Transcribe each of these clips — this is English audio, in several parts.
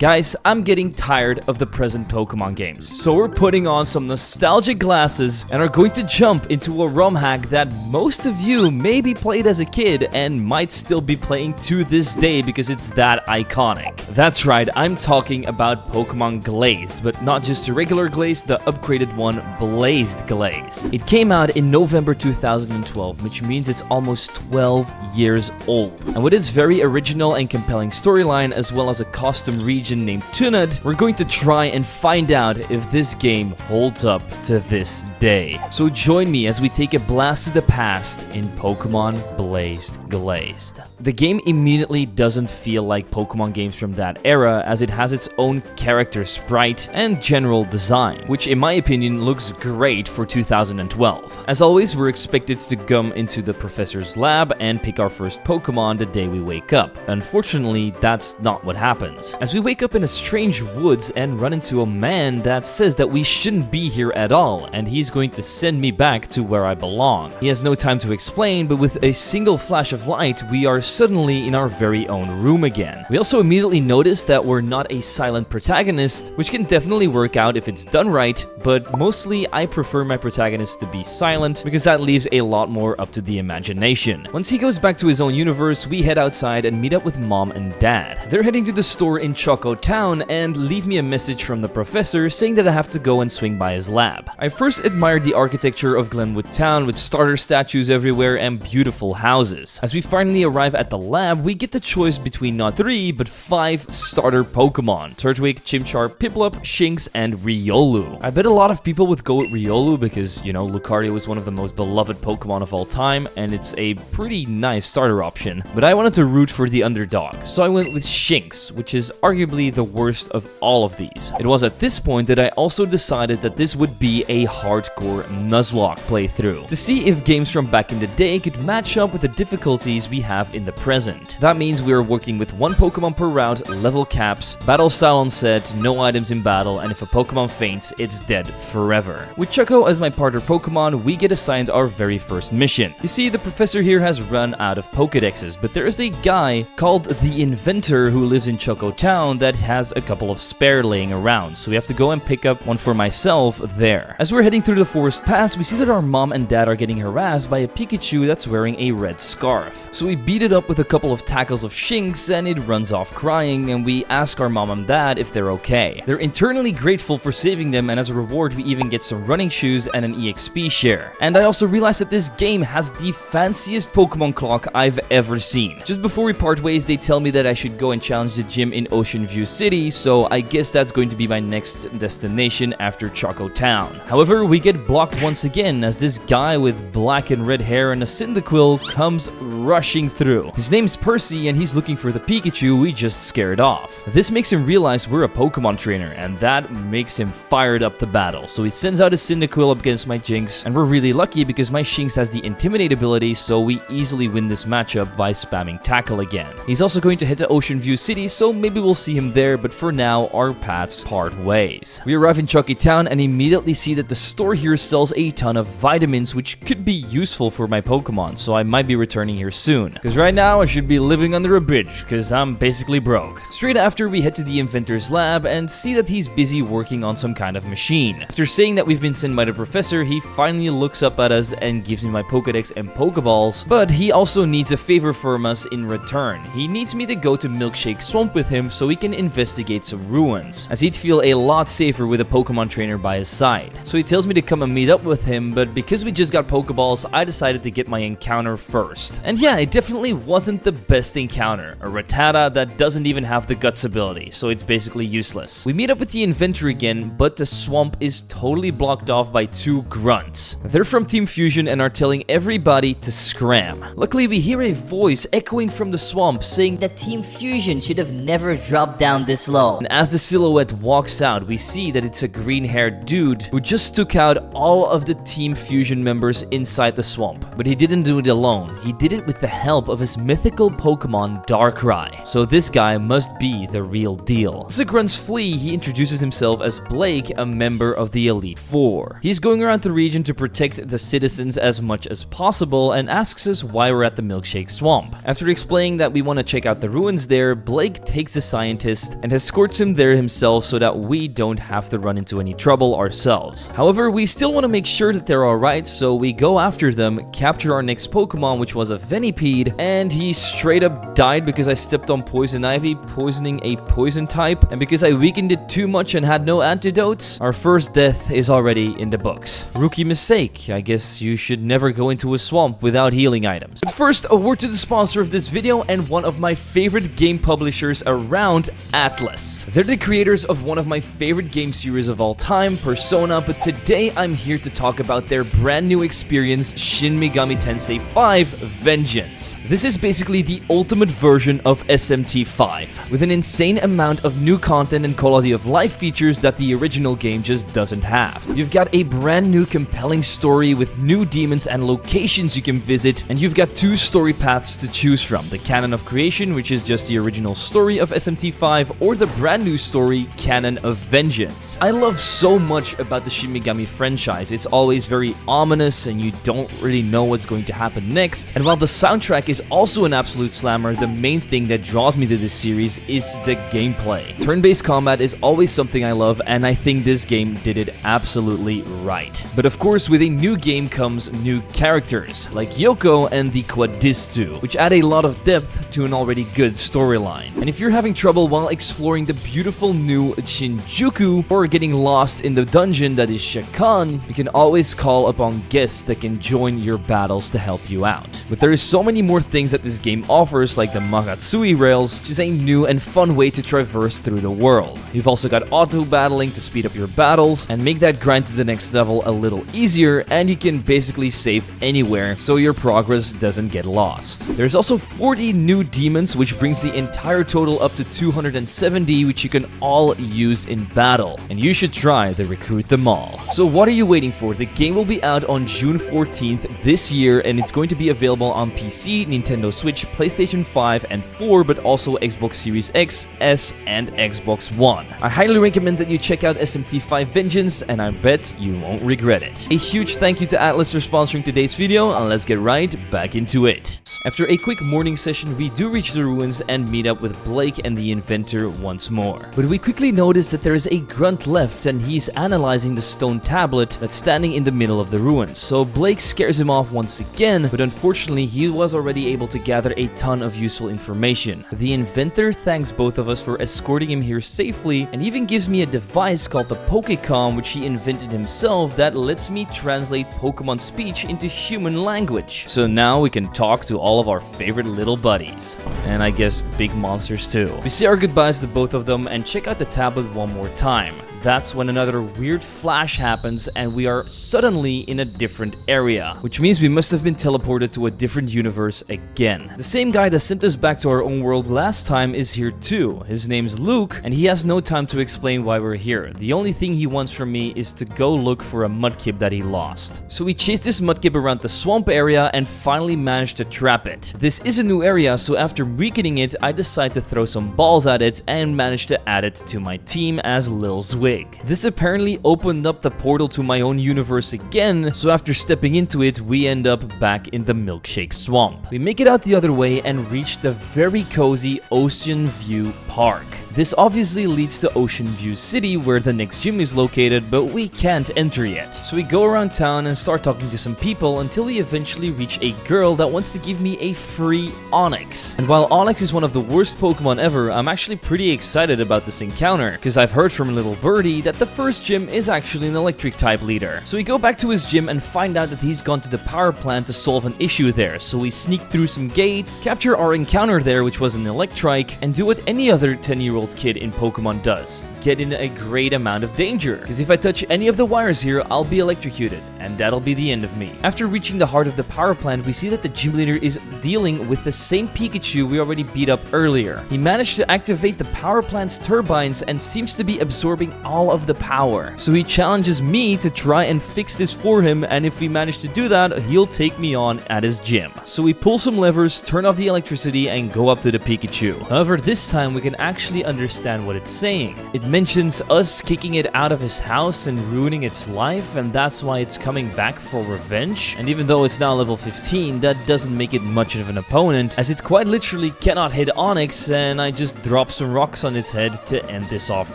Guys, I'm getting tired of the present Pokemon games, so we're putting on some nostalgic glasses and are going to jump into a ROM hack that most of you maybe played as a kid and might still be playing to this day because it's that iconic. That's right, I'm talking about Pokemon Glazed, but not just a regular Glazed, the upgraded one, Blazed Glazed. It came out in November 2012, which means it's almost 12 years old. And with its very original and compelling storyline, as well as a custom region named Tunad, we're going to try and find out if this game holds up to this day. So join me as we take a blast to the past in Pokemon Blazed Glazed. The game immediately doesn't feel like Pokemon games from that era, as it has its own character sprite and general design, which in my opinion looks great for 2012. As always, we're expected to come into the professor's lab and pick our first Pokemon the day we wake up. Unfortunately, that's not what happens. As we wake up in a strange woods and run into a man that says that we shouldn't be here at all, and he's going to send me back to where I belong. He has no time to explain, but with a single flash of light, we are suddenly in our very own room again. We also immediately notice that we're not a silent protagonist, which can definitely work out if it's done right, but mostly I prefer my protagonist to be silent because that leaves a lot more up to the imagination. Once he goes back to his own universe, we head outside and meet up with Mom and Dad. They're heading to the store in Choco Town and leave me a message from the professor saying that I have to go and swing by his lab. I first admired the architecture of Glenwood Town with starter statues everywhere and beautiful houses. As we finally arrive at the lab, we get the choice between not 3 but 5 starter Pokemon: Turtwig, Chimchar, Piplup, Shinx, and Riolu. I bet a lot of people would go with Riolu because, you know, Lucario is one of the most beloved Pokemon of all time and it's a pretty nice starter option, but I wanted to root for the underdog, so I went with Shinx, which is arguably the worst of all of these. It was at this point that I also decided that this would be a hardcore Nuzlocke playthrough, to see if games from back in the day could match up with the difficulties we have in the present. That means we are working with 1 Pokemon per route, level caps, battle style on set, no items in battle, and if a Pokemon faints, it's dead forever. With Choco as my partner Pokemon, we get assigned our very first mission. You see, the professor here has run out of Pokedexes, but there is a guy called the Inventor who lives in Choco Town that has a couple of spare laying around, so we have to go and pick up one for myself there. As we're heading through the forest pass, we see that our mom and dad are getting harassed by a Pikachu that's wearing a red scarf. So we beat it up with a couple of tackles of Shinx and it runs off crying, and we ask our mom and dad if they're okay. They're internally grateful for saving them, and as a reward we even get some running shoes and an EXP share. And I also realized that this game has the fanciest Pokemon clock I've ever seen. Just before we part ways, they tell me that I should go and challenge the gym in Ocean View City, so I guess that's going to be my next destination after Choco Town. However, we get blocked once again as this guy with black and red hair and a Cyndaquil comes rushing through. His name's Percy and he's looking for the Pikachu we just scared off. This makes him realize we're a Pokemon trainer, and that makes him fired up to battle. So he sends out his Cyndaquil up against my Jinx, and we're really lucky because my Shinx has the Intimidate ability, so we easily win this matchup by spamming Tackle again. He's also going to head to Ocean View City, so maybe we'll see him there, but for now, our paths part ways. We arrive in Chucky Town and immediately see that the store here sells a ton of vitamins, which could be useful for my Pokemon, so I might be returning here soon. Because right now, I should be living under a bridge, because I'm basically broke. Straight after, we head to the Inventor's lab and see that he's busy working on some kind of machine. After saying that we've been sent by the professor, he finally looks up at us and gives me my Pokedex and Pokeballs, but he also needs a favor from us in return. He needs me to go to Milkshake Swamp with him so he can investigate some ruins, as he'd feel a lot safer with a Pokemon trainer by his side. So he tells me to come and meet up with him, but because we just got Pokeballs, I decided to get my encounter first. And yeah, it definitely wasn't the best encounter. A Rattata that doesn't even have the Guts ability, so it's basically useless. We meet up with the Inventor again, but the swamp is totally blocked off by 2 grunts. They're from Team Fusion and are telling everybody to scram. Luckily, we hear a voice echoing from the swamp saying that Team Fusion should have never dropped down this low. And as the silhouette walks out, we see that it's a green-haired dude who just took out all of the Team Fusion members inside the swamp. But he didn't do it alone. He did it with with the help of his mythical Pokemon Darkrai. So this guy must be the real deal. As the grunts flee, he introduces himself as Blake, a member of the Elite Four. He's going around the region to protect the citizens as much as possible and asks us why we're at the Milkshake Swamp. After explaining that we want to check out the ruins there, Blake takes the scientist and escorts him there himself so that we don't have to run into any trouble ourselves. However, we still want to make sure that they're alright, so we go after them, capture our next Pokemon, which was a Venipede, and he straight up died because I stepped on Poison Ivy, poisoning a poison type, and because I weakened it too much and had no antidotes, our first death is already in the books. Rookie mistake. I guess you should never go into a swamp without healing items. But first, a word to the sponsor of this video and one of my favorite game publishers around, Atlas. They're the creators of one of my favorite game series of all time, Persona, but today I'm here to talk about their brand new experience, Shin Megami Tensei 5 Vengeance. This is basically the ultimate version of SMT5, with an insane amount of new content and quality of life features that the original game just doesn't have. You've got a brand new compelling story with new demons and locations you can visit, and you've got two story paths to choose from: the Canon of Creation, which is just the original story of SMT5, or the brand new story, Canon of Vengeance. I love so much about the Shin Megami franchise. It's always very ominous and you don't really know what's going to happen next, and while the soundtrack is also an absolute slammer, the main thing that draws me to this series is the gameplay. Turn-based combat is always something I love, and I think this game did it absolutely right. But of course, with a new game comes new characters, like Yoko and the Quadistu, which add a lot of depth to an already good storyline. And if you're having trouble while exploring the beautiful new Shinjuku, or getting lost in the dungeon that is Shakan, you can always call upon guests that can join your battles to help you out. But there is so many more things that this game offers, like the Magatsui rails, which is a new and fun way to traverse through the world. You've also got auto battling to speed up your battles and make that grind to the next level a little easier, and you can basically save anywhere so your progress doesn't get lost. There's also 40 new demons, which brings the entire total up to 270, which you can all use in battle, and you should try to recruit them all. So what are you waiting for? The game will be out on June 14th this year, and it's going to be available on PC, Nintendo Switch, PlayStation 5 and 4, but also Xbox Series X, S, and Xbox One. I highly recommend that you check out SMT5 Vengeance, and I bet you won't regret it. A huge thank you to Atlas for sponsoring today's video, and let's get right back into it. After a quick morning session, we do reach the ruins and meet up with Blake and the inventor once more. But we quickly notice that there is a grunt left, and he's analyzing the stone tablet that's standing in the middle of the ruins. So Blake scares him off once again, but unfortunately he was already able to gather a ton of useful information. The inventor thanks both of us for escorting him here safely, and even gives me a device called the Pokécom, which he invented himself, that lets me translate Pokemon speech into human language. So now we can talk to all of our favorite little buddies. And I guess big monsters too. We say our goodbyes to both of them and check out the tablet one more time. That's when another weird flash happens and we are suddenly in a different area, which means we must have been teleported to a different universe again. The same guy that sent us back to our own world last time is here too. His name's Luke, and he has no time to explain why we're here. The only thing he wants from me is to go look for a mudkip that he lost. So we chase this mudkip around the swamp area and finally manage to trap it. This is a new area, so after weakening it, I decide to throw some balls at it and manage to add it to my team as Lil Zwig. This apparently opened up the portal to my own universe again, so after stepping into it, we end up back in the Milkshake Swamp. We make it out the other way and reach the very cozy Ocean View Park. This obviously leads to Ocean View City, where the next gym is located, but we can't enter yet. So we go around town and start talking to some people until we eventually reach a girl that wants to give me a free Onyx. And while Onyx is one of the worst Pokemon ever, I'm actually pretty excited about this encounter, because I've heard from little Birdie that the first gym is actually an electric type leader. So we go back to his gym and find out that he's gone to the power plant to solve an issue there. So we sneak through some gates, capture our encounter there, which was an Electrike, and do what any other 10-year-old 8-year-old kid in Pokemon does, get in a great amount of danger. Because if I touch any of the wires here, I'll be electrocuted, and that'll be the end of me. After reaching the heart of the power plant, we see that the gym leader is dealing with the same Pikachu we already beat up earlier. He managed to activate the power plant's turbines and seems to be absorbing all of the power. So he challenges me to try and fix this for him, and if we manage to do that, he'll take me on at his gym. So we pull some levers, turn off the electricity, and go up to the Pikachu. However, this time we can actually understand what it's saying. It mentions us kicking it out of his house and ruining its life, and that's why it's coming back for revenge. And even though it's now level 15, that doesn't make it much of an opponent, as it quite literally cannot hit Onix, and I just drop some rocks on its head to end this off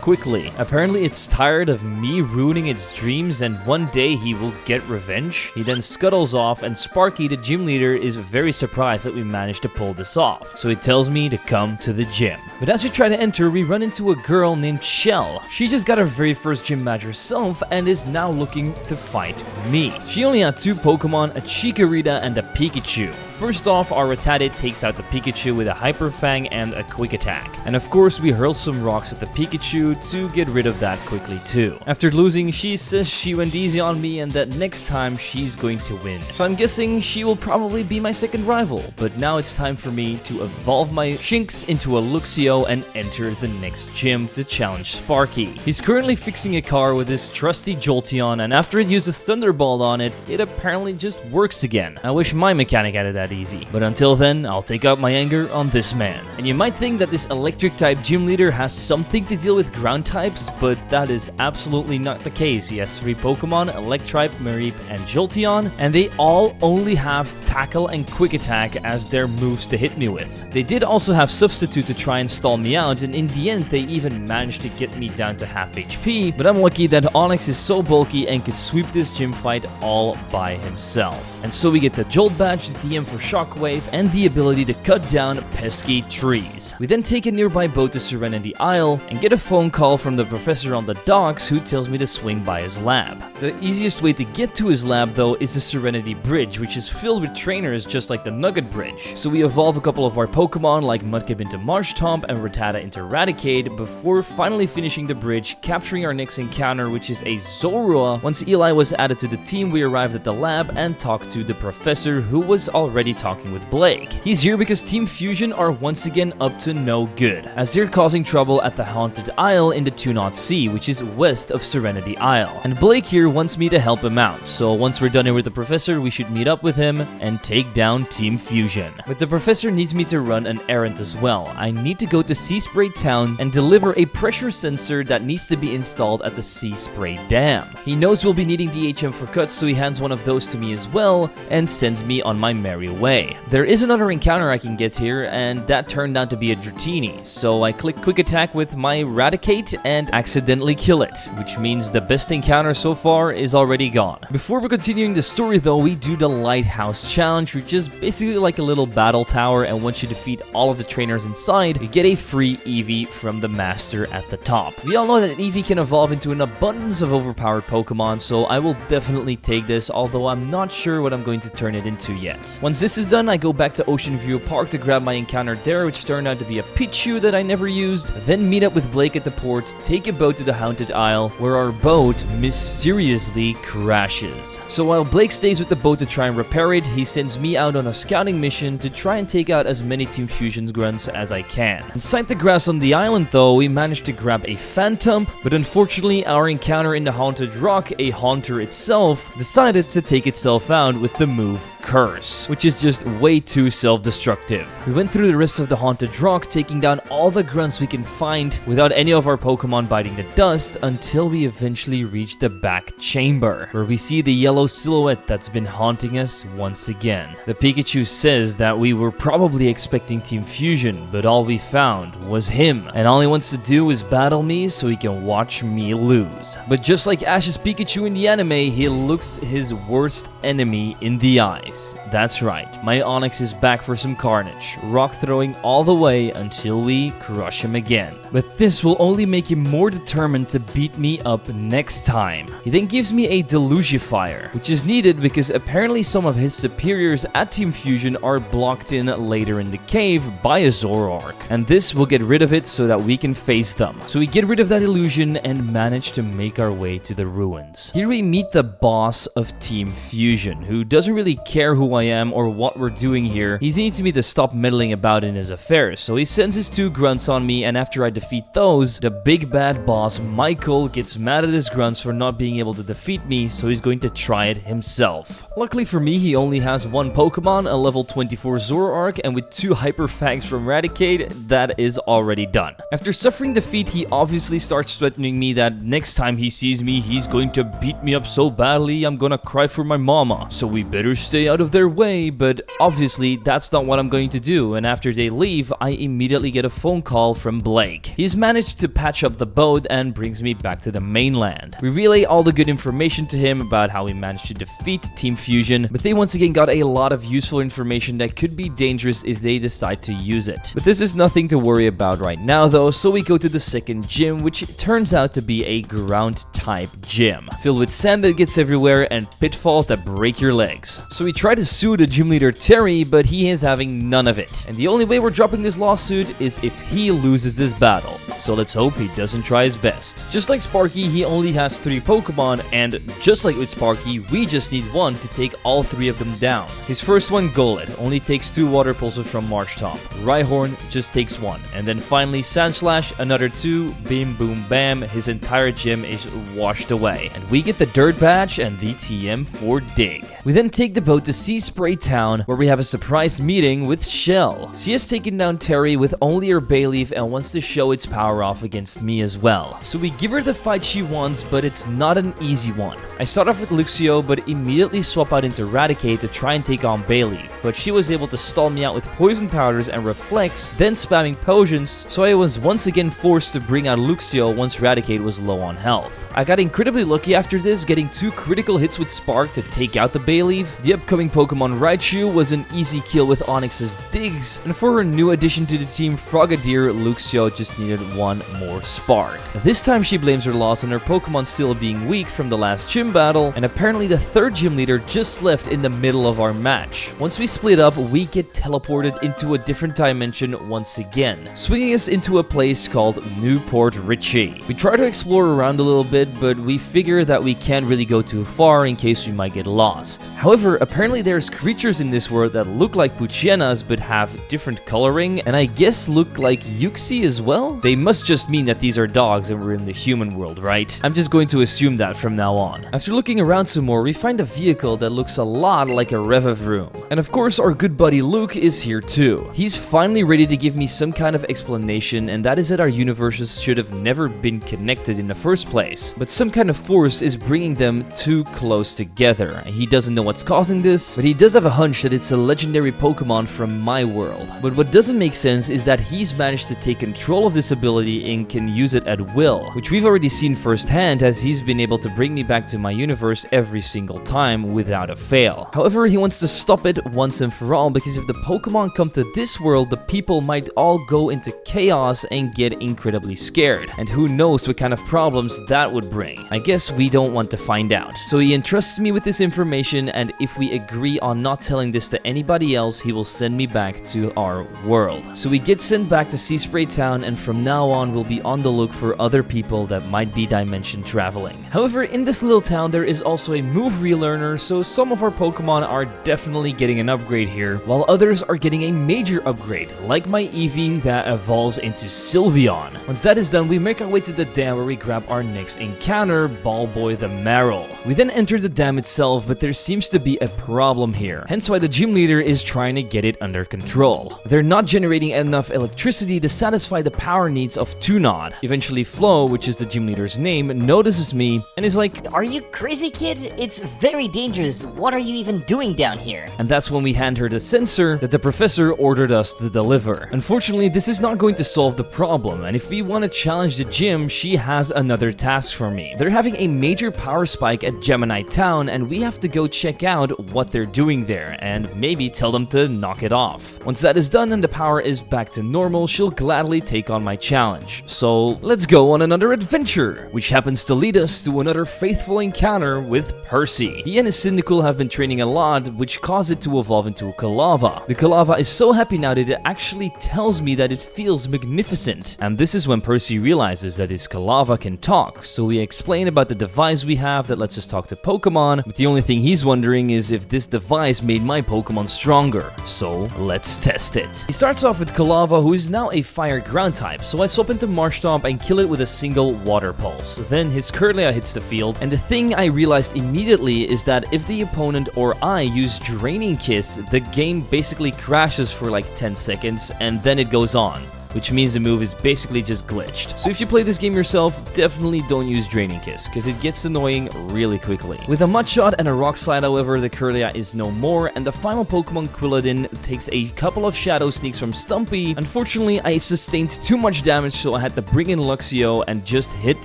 quickly. Apparently it's tired of me ruining its dreams, and one day he will get revenge. He then scuttles off, and Sparky, the gym leader, is very surprised that we managed to pull this off. So he tells me to come to the gym. But as we try to enter, we run into a girl named Shell. She just got her very first gym badge herself and is now looking to fight me. She only had 2 Pokemon, a Chikorita and a Pikachu. First off, our Rattata takes out the Pikachu with a Hyper Fang and a Quick Attack. And of course, we hurl some rocks at the Pikachu to get rid of that quickly too. After losing, she says she went easy on me and that next time she's going to win. So I'm guessing she will probably be my second rival. But now it's time for me to evolve my Shinx into a Luxio and enter the next gym to challenge Sparky. He's currently fixing a car with his trusty Jolteon, and after it used a Thunderbolt on it, it apparently just works again. I wish my mechanic had it that easy. But until then, I'll take out my anger on this man. And you might think that this electric type gym leader has something to deal with ground types, but that is absolutely not the case. He has 3 Pokemon, Electripe, Mareep, and Jolteon, and they all only have Tackle and Quick Attack as their moves to hit me with. They did also have Substitute to try and stall me out, and in the end they even managed to get me down to half HP, but I'm lucky that Onix is so bulky and could sweep this gym fight all by himself. And so we get the Jolt badge, the DM for Shockwave, and the ability to cut down pesky trees. We then take a nearby boat to Serenity Isle and get a phone call from the professor on the docks who tells me to swing by his lab. The easiest way to get to his lab though is the Serenity Bridge, which is filled with trainers just like the Nugget Bridge. So we evolve a couple of our Pokemon like Mudkip into Marshtomp and Rattata into Raticate before finally finishing the bridge, capturing our next encounter, which is a Zorua. Once Eli was added to the team, we arrived at the lab and talked to the professor, who was already talking with Blake. He's here because Team Fusion are once again up to no good, as they're causing trouble at the Haunted Isle in the 2-Knot Sea, which is west of Serenity Isle. And Blake here wants me to help him out, so once we're done here with the professor, we should meet up with him and take down Team Fusion. But the professor needs me to run an errand as well. I need to go to Sea Spray Town and deliver a pressure sensor that needs to be installed at the Sea Spray Dam. He knows we'll be needing the HM for cuts, so he hands one of those to me as well and sends me on my merry way. There is another encounter I can get here, and that turned out to be a Dratini, so I click Quick Attack with my Raticate and accidentally kill it, which means the best encounter so far is already gone. Before we're continuing the story though, we do the Lighthouse Challenge, which is basically like a little battle tower, and once you defeat all of the trainers inside, you get a free Eevee from the master at the top. We all know that Eevee can evolve into an abundance of overpowered Pokemon, so I will definitely take this, although I'm not sure what I'm going to turn it into yet. Once this is done, I go back to Ocean View Park to grab my encounter there, which turned out to be a Pichu that I never used, then meet up with Blake at the port, take a boat to the Haunted Isle, where our boat mysteriously crashes. So while Blake stays with the boat to try and repair it, he sends me out on a scouting mission to try and take out as many Team Fusion's grunts as I can. Inside the grass on the island though, we managed to grab a Phantom, but unfortunately our encounter in the Haunted Rock, a Haunter itself, decided to take itself out with the move Curse, which is just way too self-destructive. We went through the rest of the Haunted Rock, taking down all the grunts we can find without any of our Pokemon biting the dust, until we eventually reach the back chamber, where we see the yellow silhouette that's been haunting us once again. The Pikachu says that we were probably expecting Team Fusion, but all we found was him, and all he wants to do is battle me so he can watch me lose. But just like Ash's Pikachu in the anime, he looks his worst enemy in the eyes. Jeez, that's right, my Onyx is back for some carnage, rock throwing all the way until we crush him again. But this will only make him more determined to beat me up next time. He then gives me a Delusifier, which is needed because apparently some of his superiors at Team Fusion are blocked in later in the cave by a Zoroark, and this will get rid of it so that we can face them. So we get rid of that illusion and manage to make our way to the ruins. Here we meet the boss of Team Fusion, who doesn't really care who I am or what we're doing here. He needs me to stop meddling about in his affairs, so he sends his 2 grunts on me, and after I defeat those, the big bad boss Michael gets mad at his grunts for not being able to defeat me, so he's going to try it himself. Luckily for me, he only has 1 Pokemon, a level 24 Zoroark, and with 2 Hyper Fangs from Raticate, that is already done. After suffering defeat, he obviously starts threatening me that next time he sees me, he's going to beat me up so badly I'm gonna cry for my mama, so we better stay out of their way. But obviously that's not what I'm going to do, and after they leave, I immediately get a phone call from Blake. He's managed to patch up the boat and brings me back to the mainland. We relay all the good information to him about how we managed to defeat Team Fusion, but they once again got a lot of useful information that could be dangerous if they decide to use it. But this is nothing to worry about right now though, so we go to the second gym, which turns out to be a ground type gym, filled with sand that gets everywhere and pitfalls that break your legs. So we try to sue the gym leader Terry, but he is having none of it. And the only way we're dropping this lawsuit is if he loses this battle. So let's hope he doesn't try his best. Just like Sparky, he only has 3 Pokemon, and just like with Sparky, we just need 1 to take all 3 of them down. His first one, Golett, only takes 2 Water Pulses from Marshtomp. Rhyhorn just takes 1. And then finally Sandslash, another 2, Bim Boom Bam, his entire gym is washed away. And we get the Dirt Badge and the TM for Dig. We then take the boat to Sea Spray Town, where we have a surprise meeting with Shell. She has taken down Terry with only her Bayleaf and wants to show its power off against me as well. So we give her the fight she wants, but it's not an easy one. I start off with Luxio, but immediately swap out into Raticate to try and take on Bayleaf, but she was able to stall me out with Poison Powders and Reflex, then spamming potions, so I was once again forced to bring out Luxio once Raticate was low on health. I got incredibly lucky after this, getting 2 critical hits with Spark to take out the Bayleaf. The upcoming Pokemon Raichu was an easy kill with Onyx's Digs, and for her new addition to the team Frogadier, Luxio just needed 1 more Spark. This time she blames her loss on her Pokemon still being weak from the last gym battle, and apparently the 3rd gym leader just left in the middle of our match. Once we split up, we get teleported into a different dimension once again, swinging us into a place called Newport Richie. We try to explore around a little bit, but we figure that we can't really go too far in case we might get lost. However, apparently there's creatures in this world that look like Puchianas but have different coloring, and I guess look like Yuxi as well? They must just mean that these are dogs and we're in the human world, right? I'm just going to assume that from now on. After looking around some more, we find a vehicle that looks a lot like a Revavroom. And of course, our good buddy Luke is here too. He's finally ready to give me some kind of explanation, and that is that our universes should have never been connected in the first place, but some kind of force is bringing them too close together. He doesn't know what's causing this, but he does have a hunch that it's a legendary Pokemon from my world. But what doesn't make sense is that he's managed to take control of this ability and can use it at will, which we've already seen firsthand as he's been able to bring me back to my universe every single time without a fail. However, he wants to stop it once and for all, because if the Pokemon come to this world, the people might all go into chaos and get incredibly scared, and who knows what kind of problems that would bring. I guess we don't want to find out. So he entrusts me with this information, and if we agree on not telling this to anybody else, he will send me back to our world. So we get sent back to Sea Spray Town, and from now on we'll be on the look for other people that might be dimension traveling. However, in this little town there is also a move relearner, so some of our Pokemon are definitely getting an upgrade here, while others are getting a major upgrade, like my Eevee that evolves into Sylveon. Once that is done, we make our way to the dam where we grab our next encounter, Ballboy the Marill. We then enter the dam itself, but there seems to be a problem here, hence why the gym leader is trying to get it under control. They're not generating enough electricity to satisfy the power needs of Tunod. Eventually Flo, which is the gym leader's name, notices me and is like, "Are you crazy, kid? It's very dangerous. What are you even doing down here?" And that's when we hand her the sensor that the professor ordered us to deliver. Unfortunately, this is not going to solve the problem, and if we want to challenge the gym, she has another task for me. They're having a major power spike at Gemini Town, and we have to go check out what what they're doing there and maybe tell them to knock it off. Once that is done and the power is back to normal, she'll gladly take on my challenge. So let's go on another adventure, which happens to lead us to another faithful encounter with Percy. He and his Cyndaquil have been training a lot, which caused it to evolve into a Kalava. The Kalava is so happy now that it actually tells me that it feels magnificent. And this is when Percy realizes that his Kalava can talk, so we explain about the device we have that lets us talk to Pokemon, but the only thing he's wondering is if this device made my Pokemon stronger. So let's test it. He starts off with Kalava, who is now a fire ground type, so I swap into Marshtomp and kill it with a single water pulse. Then his Kirlia hits the field, and the thing I realized immediately is that if the opponent or I use Draining Kiss, the game basically crashes for like 10 seconds and then it goes on, which means the move is basically just glitched. So if you play this game yourself, definitely don't use Draining Kiss, because it gets annoying really quickly. With a Mudshot and a Rock Slide, however, the Kirlia is no more, and the final Pokemon, Quilladin, takes a couple of Shadow Sneaks from Stumpy. Unfortunately, I sustained too much damage, so I had to bring in Luxio and just hit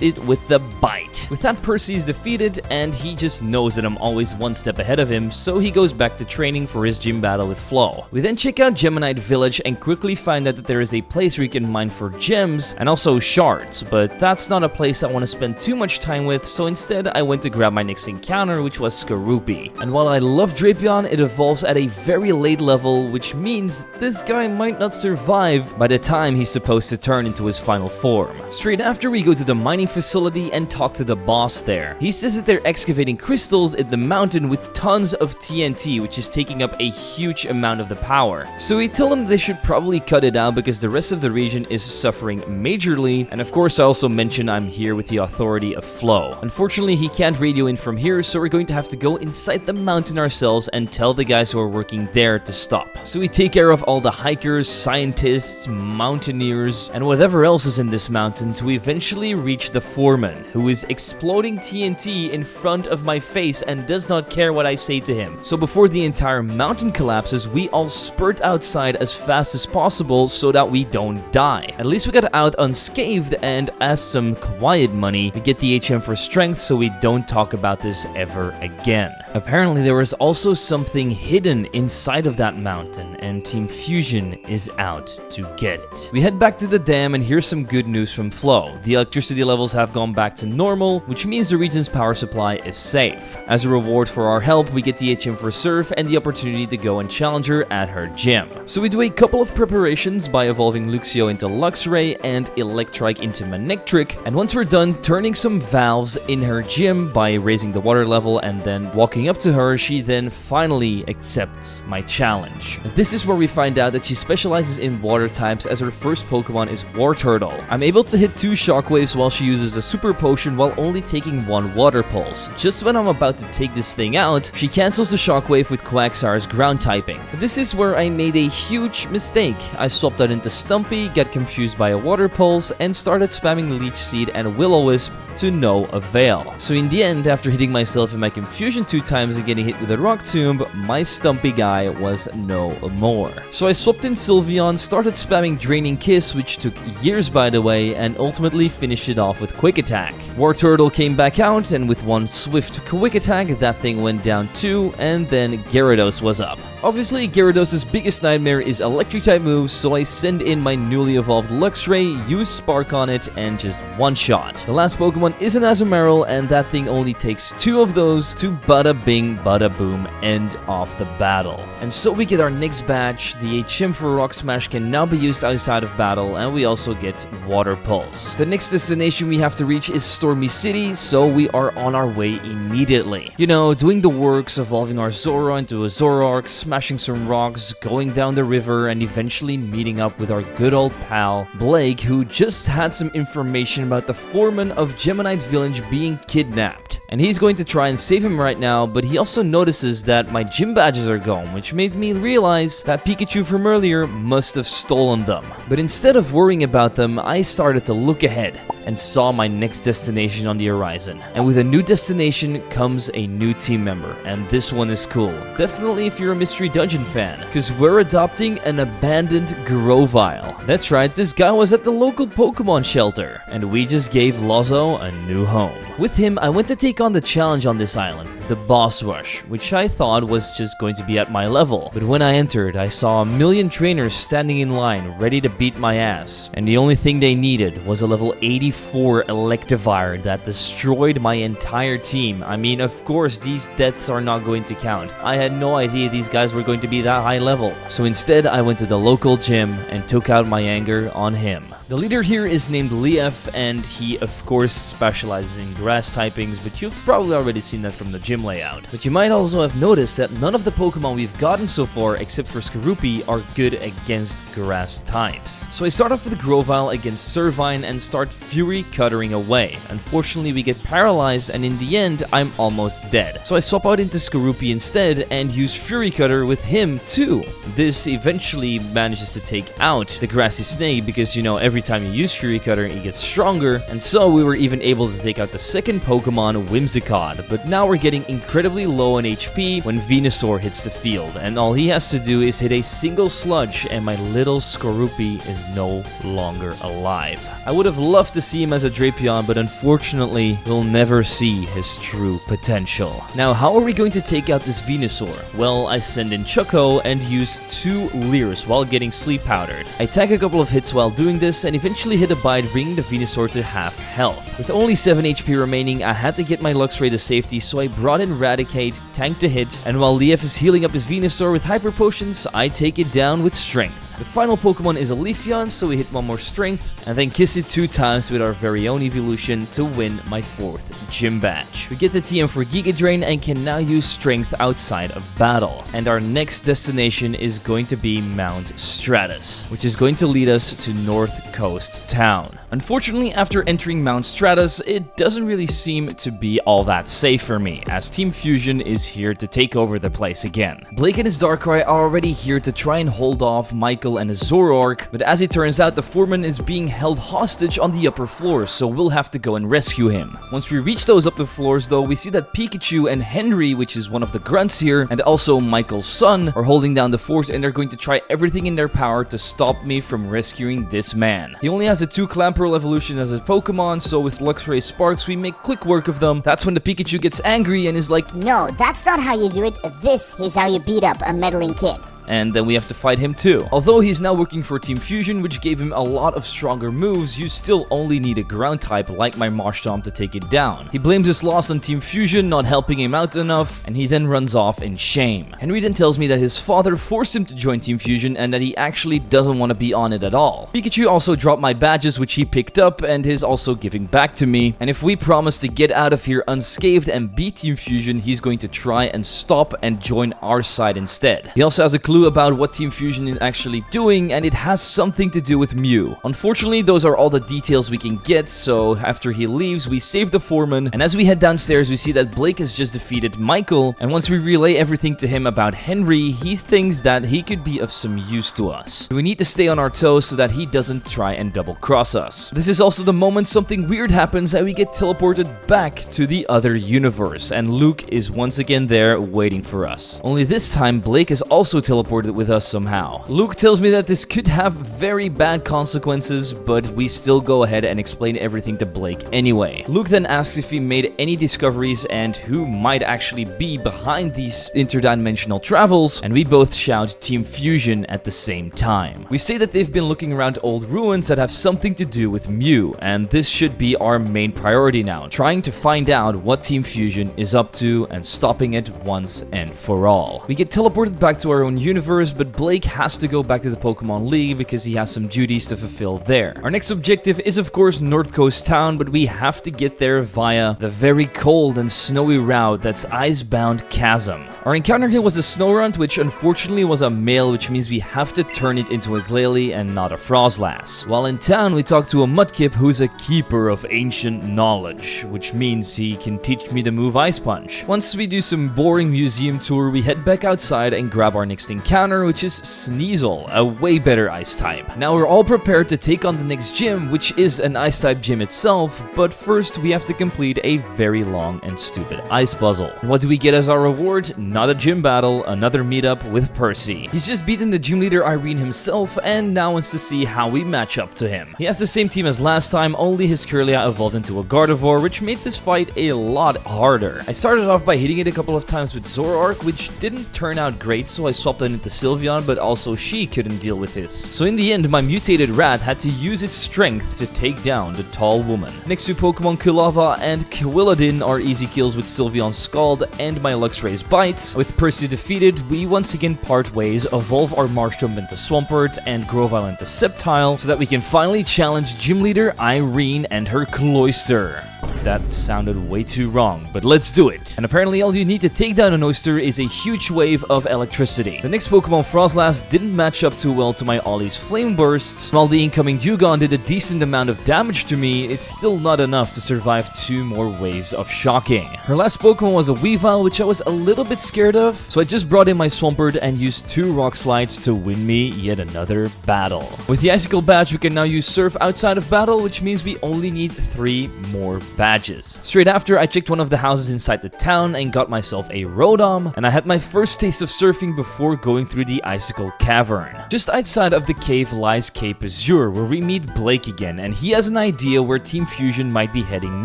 it with the Bite. With that, Percy is defeated, and he just knows that I'm always one step ahead of him, so he goes back to training for his gym battle with Flo. We then check out Geminite Village and quickly find out that there is a place where you can mine for gems and also shards, but that's not a place I want to spend too much time with, so instead I went to grab my next encounter, which was Skorupi. And while I love Drapion, it evolves at a very late level, which means this guy might not survive by the time he's supposed to turn into his final form. Straight after, we go to the mining facility and talk to the boss there. He says that they're excavating crystals in the mountain with tons of TNT, which is taking up a huge amount of the power. So we tell them they should probably cut it out because the rest of the region is suffering majorly, and of course I also mention I'm here with the authority of Flo. Unfortunately, he can't radio in from here, so we're going to have to go inside the mountain ourselves and tell the guys who are working there to stop. So we take care of all the hikers, scientists, mountaineers, and whatever else is in this mountain to eventually reach the foreman, who is exploding TNT in front of my face and does not care what I say to him. So before the entire mountain collapses, we all spurt outside as fast as possible so that we don't die. At least we got out unscathed, and as some quiet money, we get the HM for strength so we don't talk about this ever again. Apparently there was also something hidden inside of that mountain, and Team Fusion is out to get it. We head back to the dam, and here's some good news from Flo. The electricity levels have gone back to normal, which means the region's power supply is safe. As a reward for our help, we get the HM for Surf and the opportunity to go and challenge her at her gym. So we do a couple of preparations by evolving Luxio into Luxray and Electrike into Manectric, and once we're done turning some valves in her gym by raising the water level and then walking up to her, she then finally accepts my challenge. This is where we find out that she specializes in water types, as her first Pokemon is Wartortle. I'm able to hit 2 shockwaves while she uses a super potion while only taking 1 water pulse. Just when I'm about to take this thing out, she cancels the shockwave with Quagsar's ground typing. This is where I made a huge mistake. I swapped out into Stumpy, got confused by a water pulse, and started spamming Leech Seed and Will-O-Wisp to no avail. So in the end, after hitting myself in my confusion 2 times and getting hit with a Rock Tomb, my Stumpy guy was no more. So I swapped in Sylveon, started spamming Draining Kiss, which took years by the way, and ultimately finished it off with Quick Attack. Wartortle came back out, and with 1 swift Quick Attack, that thing went down too, and then Gyarados was up. Obviously, Gyarados' biggest nightmare is electric type moves, so I send in my newly evolved Luxray, use Spark on it, and just one-shot. The last Pokemon is an Azumarill, and that thing only takes 2 of those to bada bing, bada boom, end off the battle. And so we get our next badge. The HM for Rock Smash can now be used outside of battle, and we also get Water Pulse. The next destination we have to reach is Stormy City, so we are on our way immediately. You know, doing the works, evolving our Zora into a Zoroark, smashing some rocks, going down the river, and eventually meeting up with our good old pal, Blake, who just had some information about the foreman of Geminite Village being kidnapped. And he's going to try and save him right now, but he also notices that my gym badges are gone, which made me realize that Pikachu from earlier must have stolen them. But instead of worrying about them, I started to look ahead and saw my next destination on the horizon. And with a new destination comes a new team member, and this one is cool. Definitely if you're a Mystery Dungeon fan, because we're adopting an abandoned Grovyle. That's right, this guy was at the local Pokemon shelter, and we just gave Lozo a new home. With him, I went to take on the challenge on this island. the boss rush, which I thought was just going to be at my level. But when I entered, I saw a million trainers standing in line, ready to beat my ass. And the only thing they needed was a level 84 Electivire that destroyed my entire team. I mean, of course, these deaths are not going to count. I had no idea these guys were going to be that high level. So instead, I went to the local gym and took out my anger on him. The leader here is named Leaf, and he of course specializes in grass typings, but you've probably already seen that from the gym layout. But you might also have noticed that none of the Pokemon we've gotten so far, except for Skorupi, are good against grass types. So I start off with Grovyle against Servine and start Fury Cuttering away. Unfortunately, we get paralyzed, and in the end, I'm almost dead. So I swap out into Skorupi instead and use Fury Cutter with him too. This eventually manages to take out the grassy snake because, you know, every time you use Fury Cutter, it gets stronger, and so we were even able to take out the second Pokemon, Whimsicott. But now we're getting incredibly low on HP when Venusaur hits the field, and all he has to do is hit a single sludge, and my little Skorupi is no longer alive. I would have loved to see him as a Drapion, but unfortunately, we'll never see his true potential. Now, how are we going to take out this Venusaur? Well, I send in Choco and use 2 Leers while getting sleep powdered. I tag a couple of hits while doing this, and eventually hit a bite, bringing the Venusaur to half health. With only 7 HP remaining, I had to get my Luxray to safety, so I brought in Raticate, tanked a hit, and while Leaf is healing up his Venusaur with Hyper Potions, I take it down with Strength. The final Pokemon is a Leafeon, so we hit one more Strength, and then kiss it 2 times with our very own evolution to win my 4th gym badge. We get the TM for Giga Drain and can now use Strength outside of battle. And our next destination is going to be Mount Stratus, which is going to lead us to North Coast Town. Unfortunately, after entering Mount Stratus, it doesn't really seem to be all that safe for me, as Team Fusion is here to take over the place again. Blake and his Darkrai are already here to try and hold off Michael and his Zoroark, but as it turns out, the foreman is being held hostage on the upper floors, so we'll have to go and rescue him. Once we reach those upper floors though, we see that Pikachu and Henry, which is one of the grunts here, and also Michael's son, are holding down the fort, and they're going to try everything in their power to stop me from rescuing this man. He only has a 2 Clamperl evolution as a Pokemon, so with Luxray Sparks, we make quick work of them. That's when the Pikachu gets angry and is like, "No, that's not how you do it. This is how you beat up a meddling kid." and then we have to fight him too. Although he's now working for Team Fusion, which gave him a lot of stronger moves, you still only need a ground type like my Marshtomp to take it down. He blames his loss on Team Fusion not helping him out enough, and he then runs off in shame. Henry then tells me that his father forced him to join Team Fusion and that he actually doesn't want to be on it at all. Pikachu also dropped my badges, which he picked up and is also giving back to me, and if we promise to get out of here unscathed and beat Team Fusion, he's going to try and stop and join our side instead. He also has a clue about what Team Fusion is actually doing, and it has something to do with Mew. Unfortunately, those are all the details we can get, so after he leaves, we save the foreman, and as we head downstairs, we see that Blake has just defeated Michael, and once we relay everything to him about Henry, he thinks that he could be of some use to us. We need to stay on our toes so that he doesn't try and double-cross us. This is also the moment something weird happens and we get teleported back to the other universe, and Luke is once again there waiting for us. Only this time, Blake is also teleported with us somehow. Luke tells me that this could have very bad consequences, but we still go ahead and explain everything to Blake anyway. Luke then asks if he made any discoveries and who might actually be behind these interdimensional travels, and we both shout Team Fusion at the same time. We say that they've been looking around old ruins that have something to do with Mew, and this should be our main priority now, trying to find out what Team Fusion is up to and stopping it once and for all. We get teleported back to our own universe, but Blake has to go back to the Pokemon League because he has some duties to fulfill there. Our next objective is of course North Coast Town, but we have to get there via the very cold and snowy route that's Icebound Chasm. Our encounter here was a Snorunt, which unfortunately was a male, which means we have to turn it into a Glalie and not a Frostlass. While in town, we talk to a Mudkip who's a keeper of ancient knowledge, which means he can teach me the move Ice Punch. Once we do some boring museum tour, we head back outside and grab our next encounter, encounter, which is Sneasel, a way better ice type. Now we're all prepared to take on the next gym, which is an ice type gym itself, but first we have to complete a very long and stupid ice puzzle. And what do we get as our reward? Not a gym battle, another meetup with Percy. He's just beaten the gym leader Irene himself and now wants to see how we match up to him. He has the same team as last time, only his Kirlia evolved into a Gardevoir, which made this fight a lot harder. I started off by hitting it a couple of times with Zoroark, which didn't turn out great, so I swapped it into Sylveon, but also she couldn't deal with this. So in the end, my mutated rat had to use its strength to take down the tall woman. Next to Pokemon Kulava and Quilladin are easy kills with Sylveon's Scald and my Luxray's Bite. With Percy defeated, we once again part ways, evolve our Marshtomp into Swampert and Grovyle into Sceptile, so that we can finally challenge Gym Leader Irene and her Cloyster. That sounded way too wrong, but let's do it. And apparently all you need to take down an oyster is a huge wave of electricity. The next Pokemon, Frostlass, didn't match up too well to my Ollie's Flame Bursts. While the incoming Dewgong did a decent amount of damage to me, it's still not enough to survive 2 more waves of shocking. Her last Pokemon was a Weavile, which I was a little bit scared of, so I just brought in my Swampert and used 2 Rock Slides to win me yet another battle. With the Icicle badge, we can now use Surf outside of battle, which means we only need 3 more badges. Straight after, I checked one of the houses inside the town and got myself a Rotom, and I had my first taste of surfing before going through the Icicle Cavern. Just outside of the cave lies Cape Azure, where we meet Blake again, and he has an idea where Team Fusion might be heading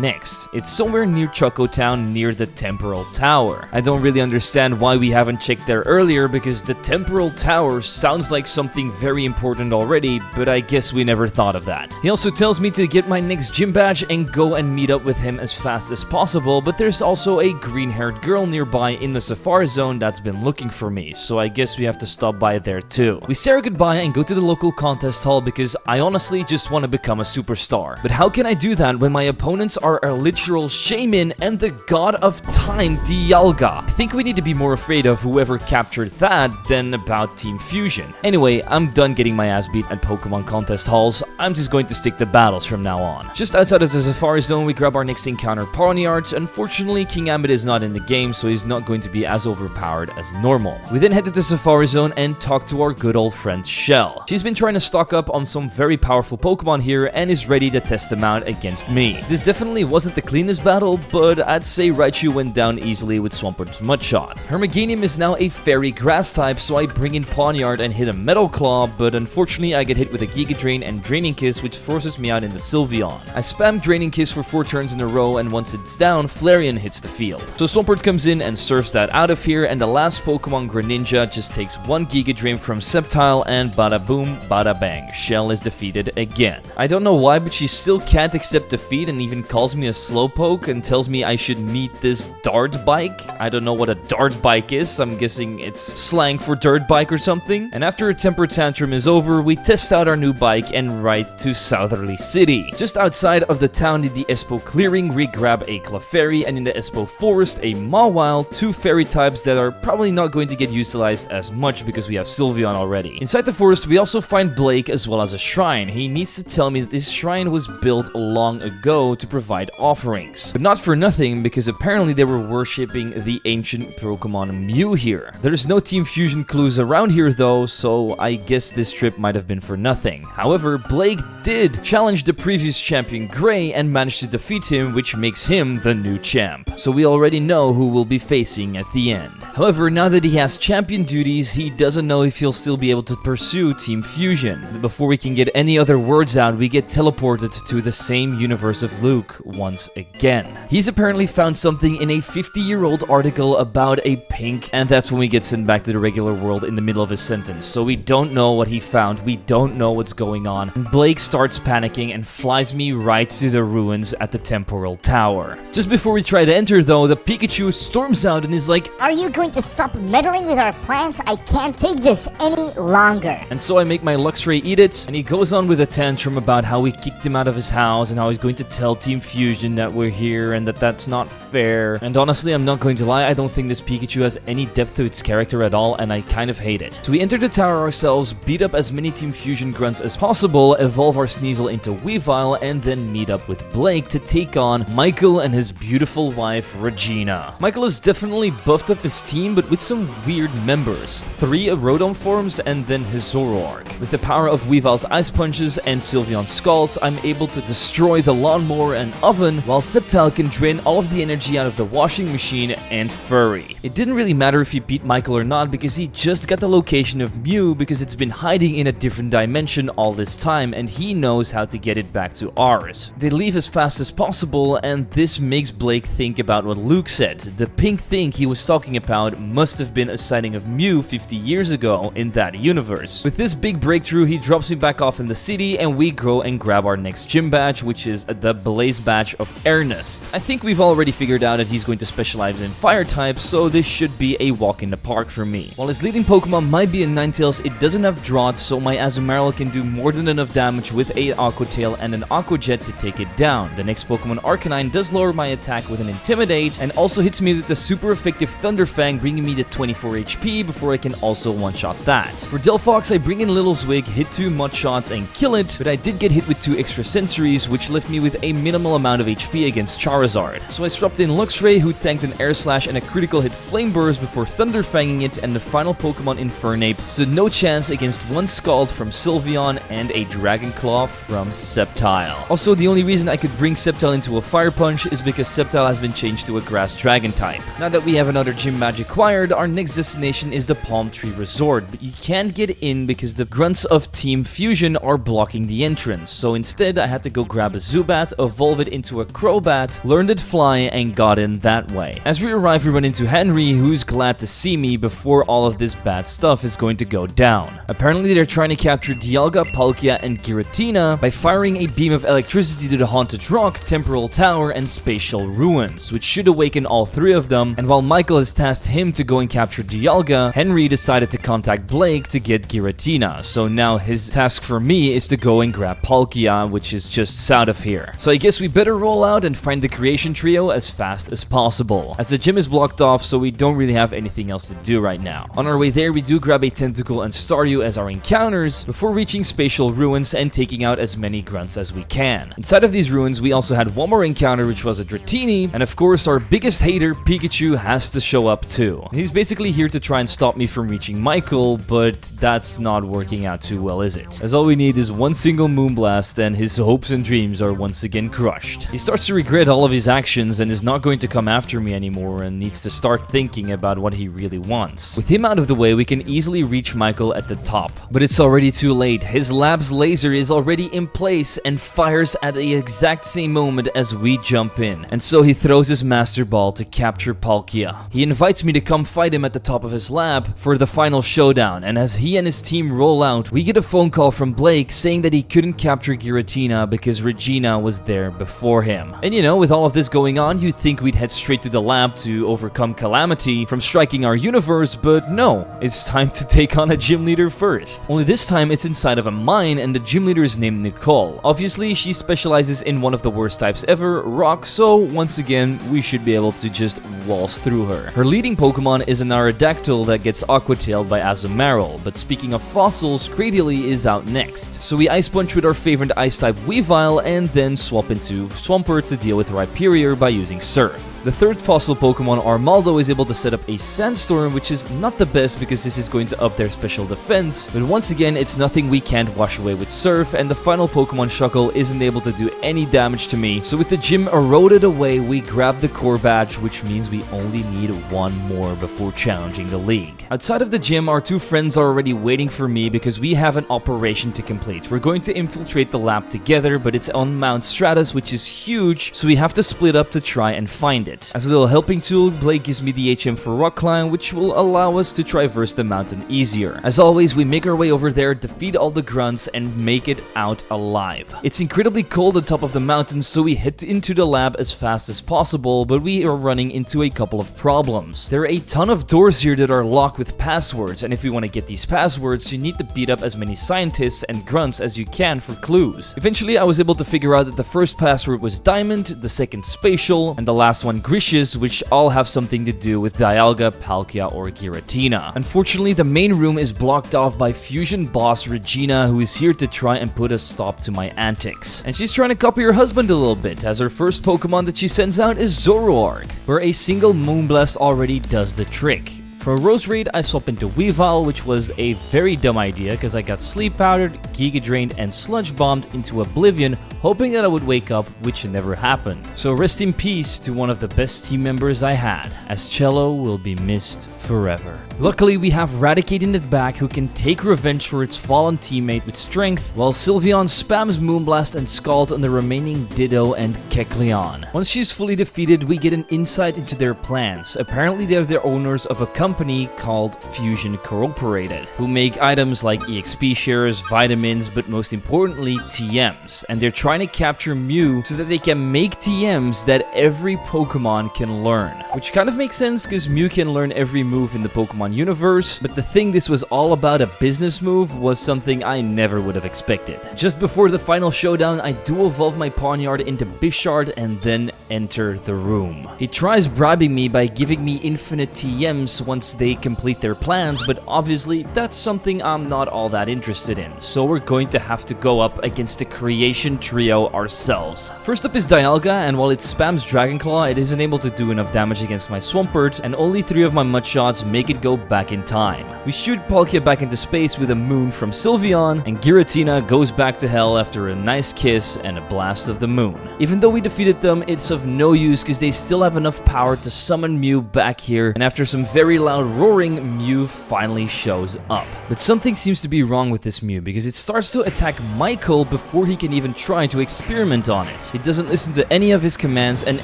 next. It's somewhere near Choco Town, near the Temporal Tower. I don't really understand why we haven't checked there earlier, because the Temporal Tower sounds like something very important already, but I guess we never thought of that. He also tells me to get my next gym badge and go and meet up with him as fast as possible, but there's also a green-haired girl nearby in the Safari Zone that's been looking for me, so I guess we have to stop by there too. We say our goodbye and go to the local contest hall because I honestly just want to become a superstar. But how can I do that when my opponents are a literal Shaman and the god of time, Dialga? I think we need to be more afraid of whoever captured that than about Team Fusion. Anyway, I'm done getting my ass beat at Pokemon contest halls. I'm just going to stick to battles from now on. Just outside of the Safari Zone, we grab our next encounter, Pawniard. Unfortunately, King Ambit is not in the game, so he's not going to be as overpowered as normal. We then head to the Safari Zone and talk to our good old friend Shell. She's been trying to stock up on some very powerful Pokemon here and is ready to test them out against me. This definitely wasn't the cleanest battle, but I'd say Raichu went down easily with Swampert's Mudshot. Her Meganium is now a Fairy Grass type, so I bring in Pawniard and hit a Metal Claw, but unfortunately I get hit with a Giga Drain and Draining Kiss, which forces me out in the Sylveon. I spam Draining Kiss for 4 turns in a row, and once it's down, Flareon hits the field. So Swampert comes in and surfs that out of here, and the last Pokemon, Greninja, just takes 1 Giga Drain from Sceptile, and bada boom, bada bang, Shell is defeated again. I don't know why, but she still can't accept defeat and even calls me a Slowpoke and tells me I should meet this Dart Bike. I don't know what a Dart Bike is, I'm guessing it's slang for dirt bike or something. And after a temper tantrum is over, we test out our new bike and ride to Southerly City. Just outside of the town in the Espo clearing, we grab a Clefairy, and in the Espo forest, a Mawile, 2 fairy types that are probably not going to get utilized as much because we have Sylveon already. Inside the forest, we also find Blake as well as a shrine. He needs to tell me that this shrine was built long ago to provide offerings. But not for nothing, because apparently they were worshipping the ancient Pokemon Mew here. There's no Team Fusion clues around here though, so I guess this trip might have been for nothing. However, Blake did challenge the previous champion Gray and managed to defeat him, which makes him the new champ. So we already know who we'll be facing at the end. However, now that he has champion duties, he doesn't know if he'll still be able to pursue Team Fusion. Before we can get any other words out, we get teleported to the same universe of Luke once again. He's apparently found something in a 50-year-old article about a pink, and that's when we get sent back to the regular world in the middle of his sentence. So we don't know what he found, we don't know what's going on. Blake starts panicking and flies me right to the ruins at the Temporal Tower. Just before we try to enter though, the Pikachu storms out and is like, "Are you going to stop meddling with our plans? I can't take this any longer." And so I make my Luxray eat it, and he goes on with a tantrum about how we kicked him out of his house and how he's going to tell Team Fusion that we're here and that that's not fair. And honestly, I'm not going to lie, I don't think this Pikachu has any depth to its character at all, and I kind of hate it. So we enter the tower ourselves, beat up as many Team Fusion grunts as possible, evolve our Sneasel into Weavile, and then meet up with Blake to take take on Michael and his beautiful wife, Regina. Michael has definitely buffed up his team, but with some weird members. 3 Rotom forms and then his Zoroark. With the power of Weavile's Ice Punches and Sylveon's Scalds, I'm able to destroy the lawnmower and oven, while Sceptile can drain all of the energy out of the washing machine and Furry. It didn't really matter if he beat Michael or not because he just got the location of Mew because it's been hiding in a different dimension all this time and he knows how to get it back to ours. They leave as fast as possible and this makes Blake think about what Luke said. The pink thing he was talking about must have been a sighting of Mew 50 years ago in that universe. With this big breakthrough, he drops me back off in the city and we go and grab our next gym badge, which is the Blaze badge of Ernest. I think we've already figured out that he's going to specialize in fire types, so this should be a walk in the park for me. While his leading Pokemon might be a Ninetales, it doesn't have Drought, so my Azumarill can do more than enough damage with a Aqua Tail and an Aqua Jet to take it down. The next Pokemon, Arcanine, does lower my attack with an Intimidate and also hits me with the super effective Thunder Fang, bringing me to 24 HP before I can also one-shot that. For Delphox, I bring in Little Zwig, hit 2 Mud Shots and kill it, but I did get hit with 2 extra sensories, which left me with a minimal amount of HP against Charizard. So I swapped in Luxray, who tanked an Air Slash and a critical hit Flame Burst before Thunder Fanging it, and the final Pokemon, Infernape, stood no chance against 1 Scald from Sylveon and a Dragon Claw from Sceptile. Also, the only reason I could bring Sceptile into a Fire Punch is because Sceptile has been changed to a Grass Dragon type. Now that we have another gym badge acquired, our next destination is the Palm Tree Resort, but you can't get in because the grunts of Team Fusion are blocking the entrance, so instead I had to go grab a Zubat, evolve it into a Crobat, learned it fly, and got in that way. As we arrive, we run into Henry, who's glad to see me before all of this bad stuff is going to go down. Apparently they're trying to capture Dialga, Palkia, and Giratina by firing a beam of electricity to the Haunted Rock, Temporal Tower, and Spatial Ruins, which should awaken all 3 of them, and while Michael has tasked him to go and capture Dialga, Henry decided to contact Blake to get Giratina, so now his task for me is to go and grab Palkia, which is just south of here. So I guess we better roll out and find the Creation Trio as fast as possible, as the gym is blocked off, so we don't really have anything else to do right now. On our way there, we do grab a Tentacle and Staryu as our encounters before reaching Spatial Ruins and taking out as many grunts as we can. Inside of these ruins, we also had one more encounter, which was a Dratini, and of course our biggest hater, Pikachu, has to show up too. He's basically here to try and stop me from reaching Michael, but that's not working out too well, is it? As all we need is one single Moonblast and his hopes and dreams are once again crushed. He starts to regret all of his actions and is not going to come after me anymore and needs to start thinking about what he really wants. With him out of the way, we can easily reach Michael at the top, but it's already too late. His lab's laser is already in place and fires at the exact same moment as we jump in, and so he throws his Master Ball to capture Palkia. He invites me to come fight him at the top of his lab for the final showdown, and as he and his team roll out, we get a phone call from Blake saying that he couldn't capture Giratina because Regina was there before him. And you know, with all of this going on, you'd think we'd head straight to the lab to overcome Calamity from striking our universe, but no, it's time to take on a gym leader first. Only this time it's inside of a mine and the gym leader is named Nicole. Obviously, she specializes in one of the worst types ever, Rock, so once again, we should be able to just waltz through her. Her leading Pokemon is an Aerodactyl that gets Aqua-tailed by Azumarill, but speaking of fossils, Cradily is out next. So we Ice Punch with our favorite Ice-type Weavile and then swap into Swampert to deal with Rhyperior by using Surf. The third fossil Pokemon, Armaldo, is able to set up a Sandstorm, which is not the best because this is going to up their special defense, but once again, it's nothing we can't wash away with Surf, and the final Pokemon, Shuckle, isn't able to do any damage to me. So with the gym eroded away, we grab the core badge, which means we only need one more before challenging the league. Outside of the gym, our 2 friends are already waiting for me because we have an operation to complete. We're going to infiltrate the lab together, but it's on Mount Stratus, which is huge, so we have to split up to try and find it. As a little helping tool, Blake gives me the HM for Rock Climb, which will allow us to traverse the mountain easier. As always, we make our way over there, defeat all the grunts, and make it out alive. It's incredibly cold on top of the mountain, so we head into the lab as fast as possible, but we are running into a couple of problems. There are a ton of doors here that are locked with passwords, and if we want to get these passwords, you need to beat up as many scientists and grunts as you can for clues. Eventually, I was able to figure out that the first password was Diamond, the second Spatial, and the last one Pokemon Grishas, which all have something to do with Dialga, Palkia, or Giratina. Unfortunately, the main room is blocked off by Fusion boss Regina, who is here to try and put a stop to my antics. And she's trying to copy her husband a little bit, as her first Pokemon that she sends out is Zoroark, where a single Moonblast already does the trick. For Rose Raid, I swap into Weavile, which was a very dumb idea because I got Sleep Powdered, Giga Drained, and Sludge Bombed into Oblivion, hoping that I would wake up, which never happened. So rest in peace to one of the best team members I had, as Cello will be missed forever. Luckily, we have Raticate in the back who can take revenge for its fallen teammate with Strength, while Sylveon spams Moonblast and Scald on the remaining Ditto and Kecleon. Once she's fully defeated, we get an insight into their plans. Apparently, they're the owners of a company called Fusion Cooperated, who make items like EXP shares, vitamins, but most importantly, TMs. And they're trying to capture Mew so that they can make TMs that every Pokemon can learn. Which kind of makes sense because Mew can learn every move in the Pokemon universe, but to think this was all about a business move was something I never would have expected. Just before the final showdown, I do evolve my Pawniard into Bisharp and then enter the room. He tries bribing me by giving me infinite TMs once they complete their plans, but obviously that's something I'm not all that interested in, so we're going to have to go up against the creation trio ourselves. First up is Dialga, and while it spams Dragon Claw, it isn't able to do enough damage against my Swampert, and only 3 of my Mud Shots make it go back in time. We shoot Palkia back into space with a Moon from Sylveon, and Giratina goes back to hell after a nice kiss and a blast of the Moon. Even though we defeated them, it's of no use because they still have enough power to summon Mew back here, and after some very loud roaring, Mew finally shows up. But something seems to be wrong with this Mew because it starts to attack Michael before he can even try to experiment on it. It doesn't listen to any of his commands and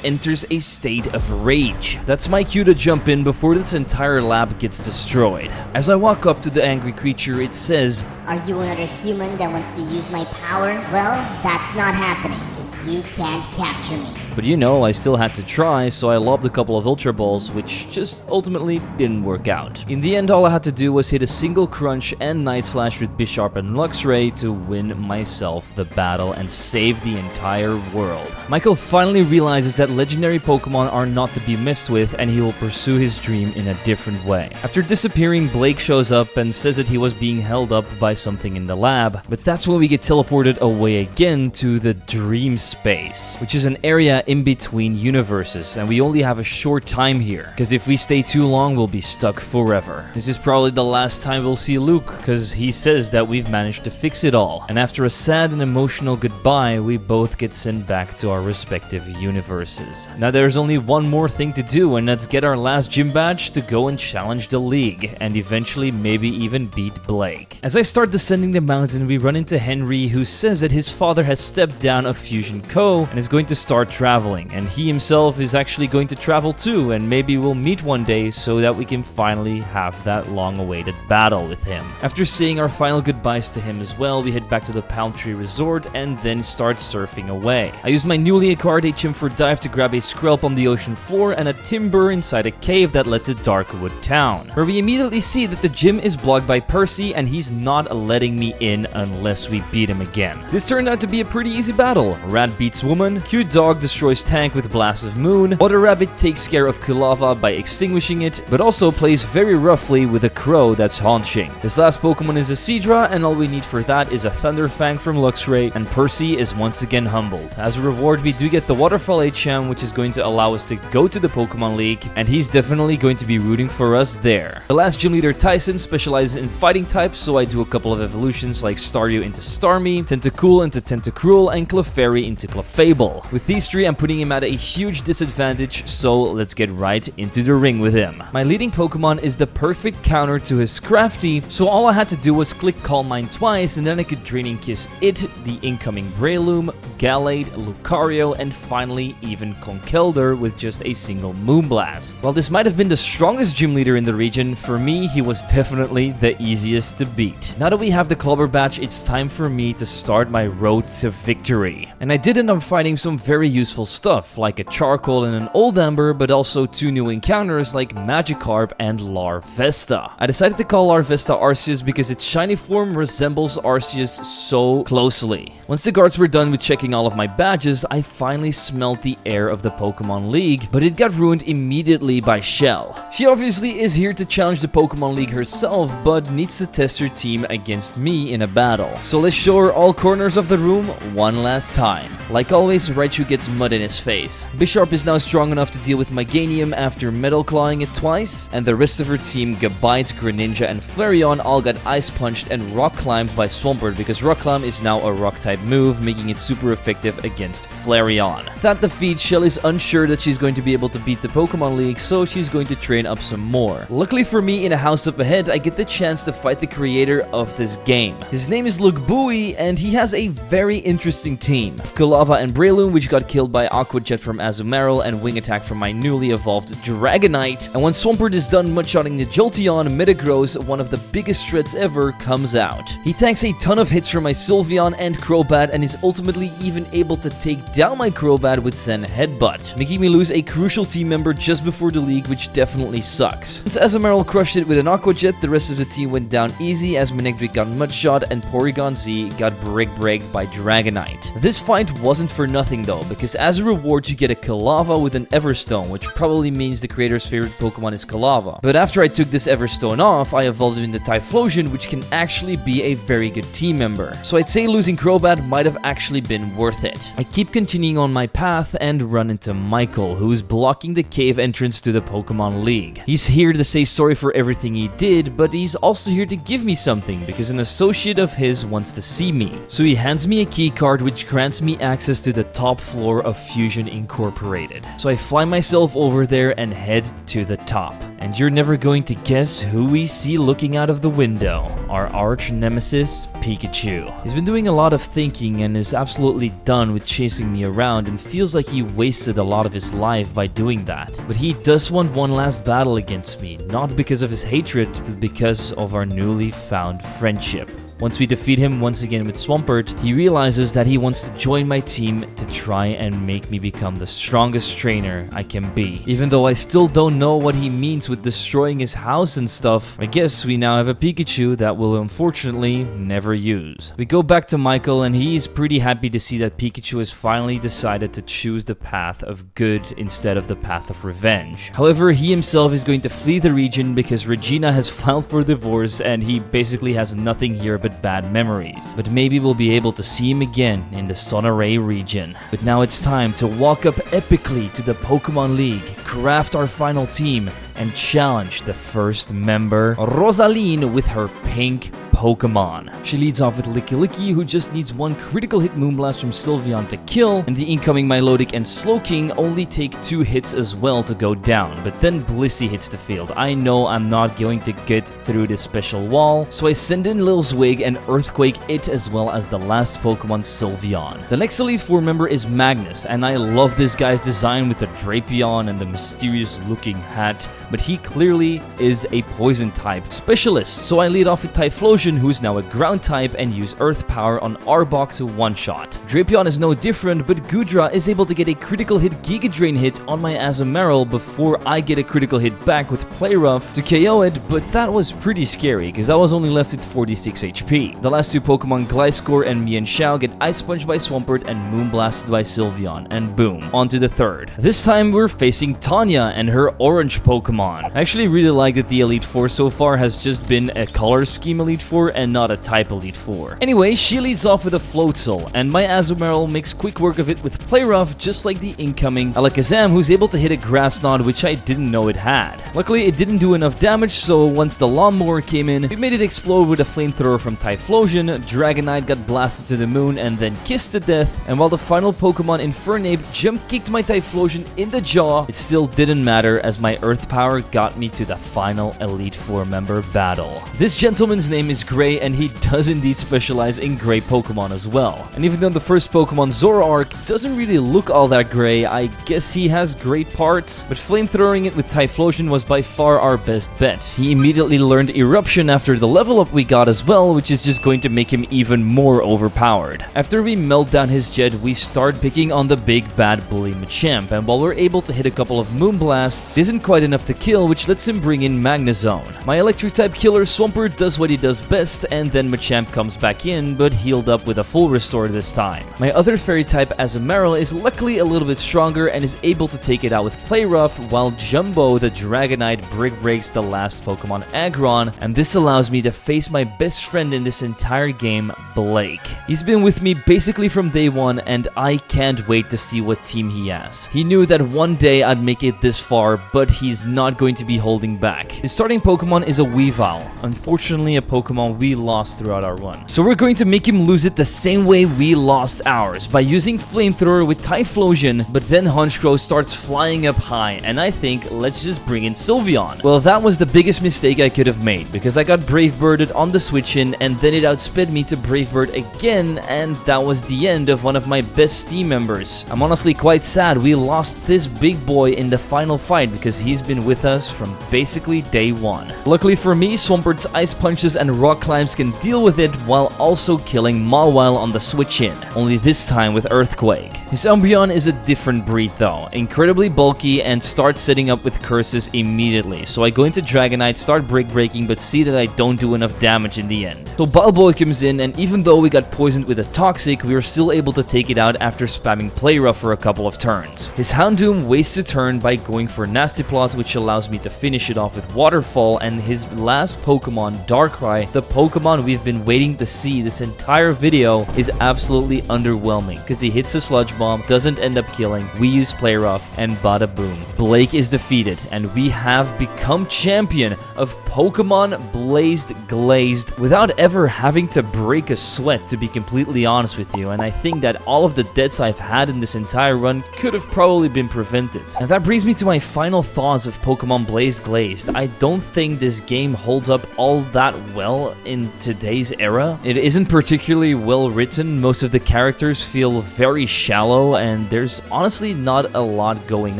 enters a state of rage. That's my cue to jump in before this entire lab gets destroyed. As I walk up to the angry creature, it says, Are you another human that wants to use my power? Well, that's not happening, because you can't capture me. But you know, I still had to try, so I lobbed a couple of Ultra Balls, which just ultimately didn't work out. In the end, all I had to do was hit a single Crunch and Night Slash with Bisharp and Luxray to win myself the battle and save the entire world. Michael finally realizes that legendary Pokemon are not to be messed with, and he will pursue his dream in a different way. After disappearing, Blake shows up and says that he was being held up by something in the lab, but that's when we get teleported away again to the Dream Space, which is an area in between universes, and we only have a short time here, because if we stay too long, we'll be stuck forever. This is probably the last time we'll see Luke, because he says that we've managed to fix it all, and after a sad and emotional goodbye, we both get sent back to our respective universes. Now there's only one more thing to do, and that's get our last gym badge to go and challenge the league, and eventually maybe even beat Blake. As I start descending the mountain, we run into Henry, who says that his father has stepped down of Fusion Co. and is going to start traveling, and he himself is actually going to travel too, and maybe we'll meet one day so that we can finally have that long-awaited battle with him. After saying our final goodbyes to him as well, we head back to the Palm Tree Resort and then start surfing away. I use my newly acquired HM4 dive to grab a Skrelp on the ocean floor and a Timber inside a cave that led to Darkwood Town, where we immediately see that the gym is blocked by Percy and he's not letting me in unless we beat him again. This turned out to be a pretty easy battle. Rat beats Woman, Cute Dog destroys Tank with Blast of Moon, Water Rabbit takes care of Kulava by extinguishing it, but also plays very roughly with a crow that's haunching. This last Pokemon is a Seadra, and all we need for that is a Thunderfang from Luxray, and Percy is once again humbled. As a reward, we do get the Waterfall HM, which is going to allow us to go to the Pokemon League, and he's definitely going to be rooting for us there. The last gym leader, Tyson, specializes in fighting types, so I do a couple of evolutions like Staryu into Starmie, Tentacool into Tentacruel, and Clefairy into Clefable. With these three, I'm putting him at a huge disadvantage, so let's get right into the ring with him. My leading Pokemon is the perfect counter to his Scrafty, so all I had to do was click Calm Mind twice, and then I could Draining Kiss it, the incoming Breloom, Gallade, Lucario, and finally even Conkeldurr with just a single Moonblast. While this might have been the strongest gym leader in the region, for me he was definitely the easiest to beat. Now that we have the Clobber Badge, it's time for me to start my road to victory. And I did end up finding some very useful level stuff, like a charcoal and an old amber, but also 2 new encounters like Magikarp and Larvesta. I decided to call Larvesta Arceus because its shiny form resembles Arceus so closely. Once the guards were done with checking all of my badges, I finally smelled the air of the Pokemon League, but it got ruined immediately by Shell. She obviously is here to challenge the Pokemon League herself, but needs to test her team against me in a battle. So let's show her all corners of the room one last time. Like always, Raichu gets mud in his face. Bisharp is now strong enough to deal with Meganium after Metal Clawing it twice, and the rest of her team, Gabite, Greninja, and Flareon all got Ice Punched and Rock Climbed by Swampert because Rock Climb is now a Rock-type move, making it super effective against Flareon. That defeat, Shell is unsure that she's going to be able to beat the Pokemon League, so she's going to train up some more. Luckily for me, in a house up ahead, I get the chance to fight the creator of this game. His name is Lugbui, and he has a very interesting team. Kalava and Breloom, which got killed by Aqua Jet from Azumarill and Wing Attack from my newly evolved Dragonite. And when Swampert is done mudshotting the Jolteon, Metagross, one of the biggest threats ever, comes out. He tanks a ton of hits from my Sylveon and Crobat and is ultimately even able to take down my Crobat with Zen Headbutt, making me lose a crucial team member just before the league, which definitely sucks. Since Azumarill crushed it with an Aqua Jet, the rest of the team went down easy as Manectric got mudshot and Porygon Z got brick-breaked by Dragonite. This fight wasn't for nothing though, because as a reward you get a Kalava with an Everstone, which probably means the creator's favorite Pokemon is Kalava. But after I took this Everstone off, I evolved into Typhlosion, which can actually be a very good team member. So I'd say losing Crobat might have actually been worth it. I keep continuing on my path and run into Michael, who is blocking the cave entrance to the Pokemon League. He's here to say sorry for everything he did, but he's also here to give me something because an associate of his wants to see me. So he hands me a key card which grants me access to the top floor of Fusion Incorporated. So I fly myself over there and head to the top. And you're never going to guess who we see looking out of the window. Our arch nemesis, Pikachu. He's been doing a lot of thinking and is absolutely done with chasing me around and feels like he wasted a lot of his life by doing that. But he does want one last battle against me, not because of his hatred, but because of our newly found friendship. Once we defeat him once again with Swampert, he realizes that he wants to join my team to try and make me become the strongest trainer I can be. Even though I still don't know what he means with destroying his house and stuff, I guess we now have a Pikachu that we'll unfortunately never use. We go back to Michael and he's pretty happy to see that Pikachu has finally decided to choose the path of good instead of the path of revenge. However, he himself is going to flee the region because Regina has filed for divorce and he basically has nothing here but bad memories. But maybe we'll be able to see him again in the Sonoray region. But now it's time to walk up epically to the Pokemon League, craft our final team, and challenge the first member, Rosaline, with her pink Pokemon. She leads off with Licky Licky, who just needs one critical hit Moonblast from Sylveon to kill, and the incoming Milotic and Slowking only take 2 hits as well to go down, but then Blissey hits the field. I know I'm not going to get through this special wall, so I send in Lil Zwig and Earthquake it as well as the last Pokemon, Sylveon. The next Elite Four member is Magnus, and I love this guy's design with the Drapion and the mysterious looking hat, but he clearly is a poison type specialist, so I lead off with Typhlosion, who is now a ground type, and use Earth Power on Arbok to one-shot. Drapion is no different, but Goodra is able to get a critical hit Giga Drain hit on my Azumarill before I get a critical hit back with Play Rough to KO it, but that was pretty scary because I was only left with 46 HP. The last 2 Pokemon, Gliscor and Mienshao, get Ice Punched by Swampert and Moonblasted by Sylveon, and boom, on to the third. This time we're facing Tanya and her orange Pokemon. I actually really like that the Elite Four so far has just been a color scheme Elite Four and not a type Elite Four. Anyway, she leads off with a Floatzel, and my Azumarill makes quick work of it with Play Rough, just like the incoming Alakazam, who's able to hit a Grass Knot, which I didn't know it had. Luckily, it didn't do enough damage, so once the Lawnmower came in, it made it explode with a Flamethrower from Typhlosion. Dragonite got blasted to the moon and then kissed to death, and while the final Pokemon, Infernape, jump kicked my Typhlosion in the jaw, it still didn't matter as my Earth Power got me to the final Elite Four member battle. This gentleman's name is Gray, and he does indeed specialize in gray Pokemon as well. And even though the first Pokemon, Zoroark, doesn't really look all that gray, I guess he has great parts, but flamethrowing it with Typhlosion was by far our best bet. He immediately learned Eruption after the level up we got as well, which is just going to make him even more overpowered. After we melt down his jet, we start picking on the big bad bully Machamp, and while we're able to hit a couple of Moonblasts, isn't quite enough to kill, which lets him bring in Magnezone. My electric type killer Swampert does what he does best, and then Machamp comes back in, but healed up with a full restore this time. My other fairy type Azumarill is luckily a little bit stronger and is able to take it out with Play Rough, while Jumbo the Dragonite brick breaks the last Pokemon Aggron, and this allows me to face my best friend in this entire game, Blake. He's been with me basically from day one, and I can't wait to see what team he has. He knew that one day I'd make it this far, but he's not going to be holding back. His starting Pokemon is a Weavile, unfortunately a Pokemon we lost throughout our run. So we're going to make him lose it the same way we lost ours, by using Flamethrower with Typhlosion, but then Honchkrow starts flying up high, and I think, let's just bring in Sylveon. Well, that was the biggest mistake I could have made, because I got Brave Birded on the switch in, and then it outsped me to Brave Bird again, and that was the end of one of my best team members. I'm honestly quite sad we lost this big boy in the final fight, because he's been with us from basically day one. Luckily for me, Swampert's Ice Punches and Rock Climbs can deal with it while also killing Mawile on the switch in, only this time with Earthquake. His Umbreon is a different breed though, incredibly bulky and starts setting up with curses immediately, so I go into Dragonite, start Brick Breaking, but see that I don't do enough damage in the end. So Balboy comes in, and even though we got poisoned with a Toxic, we were still able to take it out after spamming Play Rough for a couple of turns. His Houndoom wastes a turn by going for Nasty Plot, which allows me to finish it off with Waterfall, and his last Pokemon, Darkrai, the Pokemon we've been waiting to see this entire video, is absolutely underwhelming, because he hits a Sludge Bomb, doesn't end up killing, we use Play Rough, and bada boom. Blake is defeated, and we have become champion of Pokemon Blazed Glazed without ever having to break a sweat, to be completely honest with you, and I think that all of the deaths I've had in this entire run could have probably been prevented. And that brings me to my final thoughts of Pokemon Blazed Glazed. I don't think this game holds up all that well in today's era. It isn't particularly well written, most of the characters feel very shallow, and there's honestly not a lot going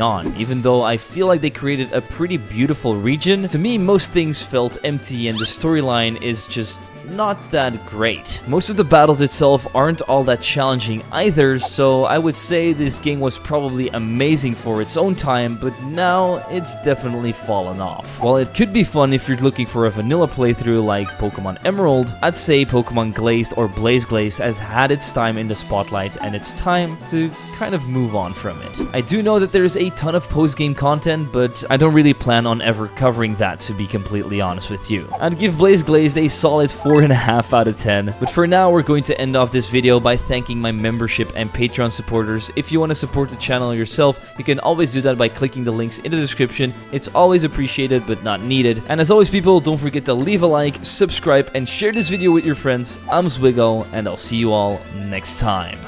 on. Even though I feel like they created a pretty beautiful region, to me most things felt empty and the storyline is just not that great. Most of the battles itself aren't all that challenging either, so I would say this game was probably amazing for its own time, but now it's definitely fallen off. While it could be fun if you're looking for a vanilla playthrough like Pokemon Emerald, I'd say Pokemon Glazed or Blaze Glazed has had its time in the spotlight, and it's time to kind of move on from it. I do know that there's a ton of post-game content, but I don't really plan on ever covering that, to be completely honest with you. I'd give Blaze Glazed a solid 4.5 out of 10, but for now we're going to end off this video by thanking my membership and Patreon supporters. If you want to support the channel yourself, you can always do that by clicking the links in the description. It's always appreciated but not needed. And as always people, don't forget to leave a like, subscribe, and share this video with your friends. I'm Zwiggo, and I'll see you all next time.